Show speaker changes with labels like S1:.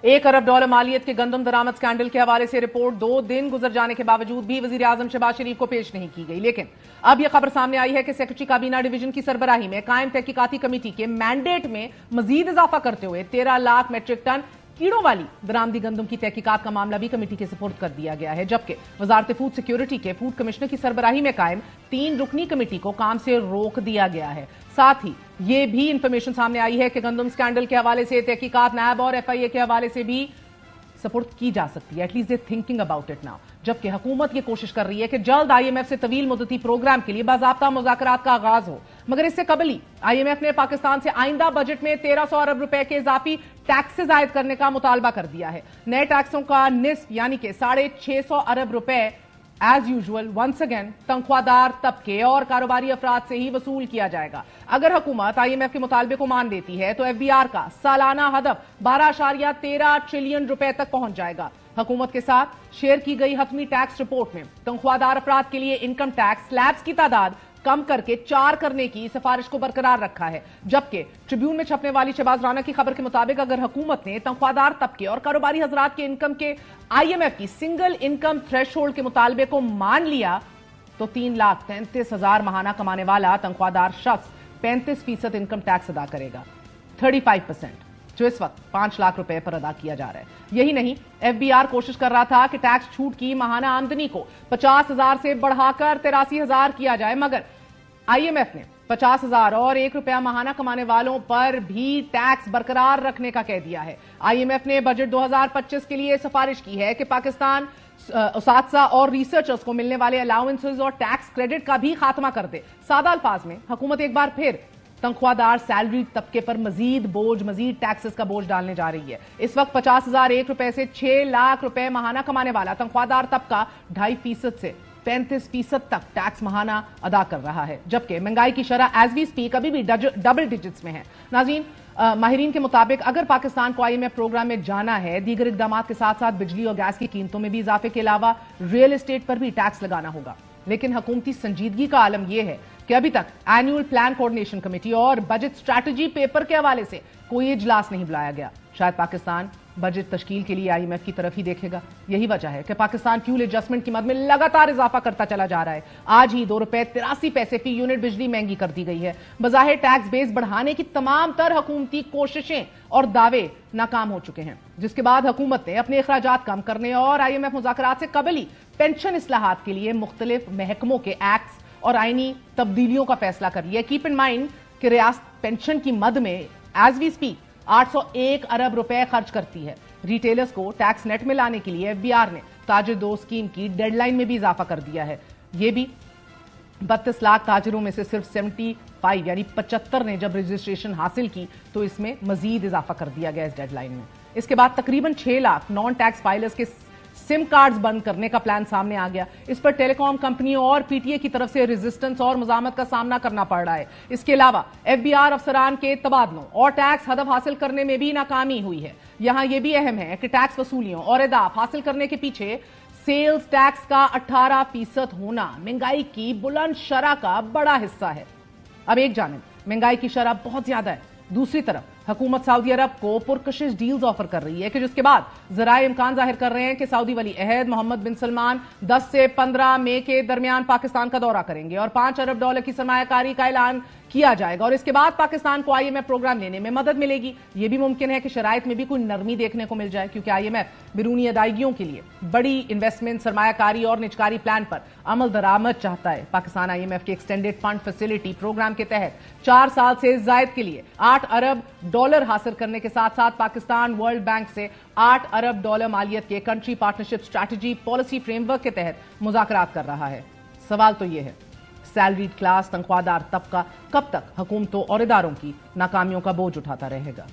S1: $1 अरब मालियत के गंदम दरामद स्कैंडल के हवाले से रिपोर्ट 2 दिन गुजर जाने के बावजूद भी वजीर आजम शहबाज शरीफ को पेश नहीं की गई। लेकिन अब यह खबर सामने आई है कि सेक्रेटरी काबीना डिवीजन की सरबराही में कायम तहकीकाती कमेटी के मैंडेट में मजीद इजाफा करते हुए 13 लाख मेट्रिक टन कीड़ों वाली बरामदी गंदम की तहकीकात का मामला भी कमेटी के सुपुर्द कर दिया गया है। जबकि वजारत फूड सिक्योरिटी के फूड कमिश्नर की सरबराही में कायम 3 रुकनी कमेटी को काम से रोक दिया गया है। साथ ही ये भी इंफॉर्मेशन सामने आई है कि गंदम स्कैंडल के हवाले से तहकीकात नैब और FIA के हवाले से भी सपोर्ट की जा सकती है। At least they thinking about it now. जबकि हुकूमत ये कोशिश कर रही है कि जल्द IMF से तवील मुद्दती प्रोग्राम के लिए बाज़ाब्ता मुज़ाकरात का आगाज हो। मगर इससे कबल ही IMF ने पाकिस्तान से आइंदा बजट में 1300 अरब रुपए के इजाफी टैक्सेस आयद करने का मुतालबा कर दिया है। नए टैक्सों का निस्फ यानी कि 650 अरब रुपए एज यूजुअल वंस अगेन तनख्वाहदार तबके और कारोबारी अफराद से ही वसूल किया जाएगा। अगर हुकूमत IMF के मुतालबे को मान लेती है तो FBR का सालाना हदफ 12.13 ट्रिलियन रुपए तक पहुंच जाएगा। हुकूमत के साथ शेयर की गई हतमी टैक्स रिपोर्ट में तनख्वाहदार अफराद के लिए इनकम टैक्स स्लैब्स की तादाद कम करके 4 करने की सिफारिश को बरकरार रखा है। जबकि ट्रिब्यून में छपने वाली शहबाज राना की खबर के मुताबिक अगर हुकूमत ने तनख्वाहदार तबके और कारोबारी हजरात के इनकम के IMF की सिंगल इनकम थ्रेशोल्ड के मुतालबे को मान लिया तो 3,33,000 माहाना कमाने वाला तनख्वाहदार शख्स 35% इनकम टैक्स अदा करेगा, 35%, जो इस वक्त 5 लाख रुपए पर अदा किया जा रहा है। यही नहीं, FBR कोशिश कर रहा था कि टैक्स छूट की माहाना आमदनी को 50,000 से बढ़ाकर 83,000 किया जाए, मगर IMF ने 50,000 और ₹1 माहाना कमाने वालों पर भी टैक्स बरकरार रखने का कह दिया है। IMF ने बजट 2025 के लिए सिफारिश की है कि पाकिस्तान उसात्जा और रिसर्चर्स को मिलने वाले अलाउंसेस और टैक्स क्रेडिट का भी खात्मा कर दे। सादा अल्फाज में हुकूमत एक बार फिर तनख्वाहदार सैलरी तबके पर मजीद टैक्सेस का बोझ डालने जा रही है। इस वक्त 50,001 रुपए से 6 लाख रुपए माहाना कमाने वाला तनख्वाहदार तबका 2.5% से 35% तक टैक्स माहाना अदा कर रहा है। जबकि महंगाई की शरह एज वी स्पीक अभी भी डबल डिजिट्स में है। नाज़रीन, माहिरीन के मुताबिक अगर पाकिस्तान को IMF प्रोग्राम में जाना है, दीगर इकदामात के साथ साथ बिजली और गैस की कीमतों में भी इजाफे के अलावा रियल एस्टेट पर भी टैक्स लगाना होगा। लेकिन हुकूमती संजीदगी का आलम यह है कि अभी तक एनुअल प्लान कोऑर्डिनेशन कमेटी और बजट स्ट्रैटेजी पेपर के हवाले से कोई इजलास नहीं बुलाया गया। शायद पाकिस्तान बजट तश्कील के लिए IMF की तरफ ही देखेगा। यही वजह है कि पाकिस्तान फ्यूल एडजस्टमेंट की मद में लगातार इजाफा करता चला जा रहा है। आज ही ₹2.83 फी यूनिट बिजली महंगी कर दी गई है। बज़ाहिर टैक्स बेस बढ़ाने की तमाम तर हुकूमती कोशिशें और दावे नाकाम हो चुके हैं, जिसके बाद हुकूमत ने अपने अखराजात कम करने और IMF मुज़ाकरात से कबल ही पेंशन इस्लाहात के लिए मुख्तलिफ महकमों के एक्ट्स और आईनी तब्दीलियों का फैसला कर लिया। कीप इन माइंड कि रियासत पेंशन की मद में एज वी स्पीक 801 अरब रुपए खर्च करती है। रिटेलर्स को टैक्स नेट में लाने के लिए FBR ने ताजिर दो स्कीम की डेडलाइन में भी इजाफा कर दिया है। यह भी 32 लाख ताजिरों में से सिर्फ 75 यानी 75 ने जब रजिस्ट्रेशन हासिल की तो इसमें मजीद इजाफा कर दिया गया इस डेडलाइन में। इसके बाद तकरीबन 6 लाख नॉन टैक्स फाइलर्स के सिम कार्ड्स बंद करने का प्लान सामने आ गया। इस पर टेलीकॉम कंपनियों और PTA की तरफ से रेजिस्टेंस और मुजामत का सामना करना पड़ रहा है। इसके अलावा FBR अफसरान के तबादलों और टैक्स हदफ हासिल करने में भी नाकामी हुई है। यहां यह भी अहम है कि टैक्स वसूलियों और अहदाफ हासिल करने के पीछे सेल्स टैक्स का 18% होना महंगाई की बुलंद शरह का बड़ा हिस्सा है। अब एक जानिब महंगाई की शरह बहुत ज्यादा है, दूसरी तरफ हुकूमत सऊदी अरब को पुरकशिश डील्स ऑफर कर रही है कि जिसके बाद जराए इम्कान जाहिर कर रहे हैं कि सऊदी वली अहद मोहम्मद बिन सलमान 10 से 15 मई के दरमियान पाकिस्तान का दौरा करेंगे और $5 अरब की सरमायाकारी का ऐलान किया जाएगा और इसके बाद पाकिस्तान को IMF प्रोग्राम लेने में मदद मिलेगी। यह भी मुमकिन है कि शराइत में भी कोई नरमी देखने को मिल जाए, क्योंकि IMF बिरूनी अदायगियों के लिए बड़ी इन्वेस्टमेंट, सरमायाकारी और निजकारी प्लान पर अमल दरामद चाहता है। पाकिस्तान IMF के एक्सटेंडेड फंड फैसिलिटी प्रोग्राम के तहत 4 साल से जायद के लिए $8 अरब हासिल करने के साथ साथ पाकिस्तान वर्ल्ड बैंक से $8 अरब मालियत के country partnership strategy policy framework के तहत मुज़ाकरात कर रहा है। सवाल तो यह है, सैलरीड क्लास तनख्वाहदार तबका कब तक हुकूमतों और इदारों की नाकामियों का बोझ उठाता रहेगा?